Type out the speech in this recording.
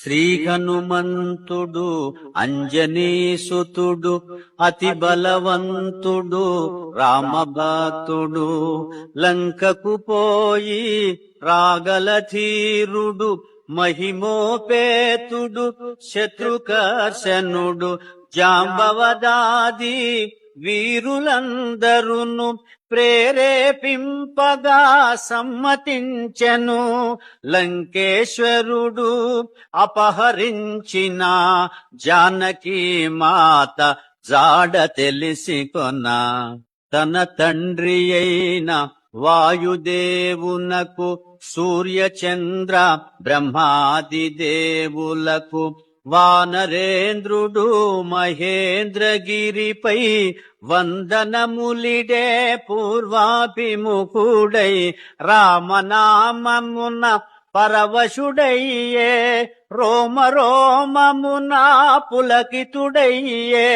శ్రీ హనుమంతుడు అంజనీసుతుడు అతి బలవంతుడు రామభక్తుడు లంకకు పోయి రాగల ధీరుడు మహిమోపేతుడు శత్రుకర్షణుడు జాంబవదాది వీరులందరును ప్రేరేపింపగా సమ్మతించెను. లంకేశ్వరుడు అపహరించిన జానకీ మాత జాడ తెలిసి కొన తన తండ్రి అయిన వాయుదేవునకు సూర్యచంద్ర బ్రహ్మాది దేవులకు వానరేంద్రుడు మహేంద్రగిరిపై వందనములిడే పూర్వాభిముఖుడై రామనామమున పరవశుడయ్యే రోమ రోమమున పులకితుడయ్యే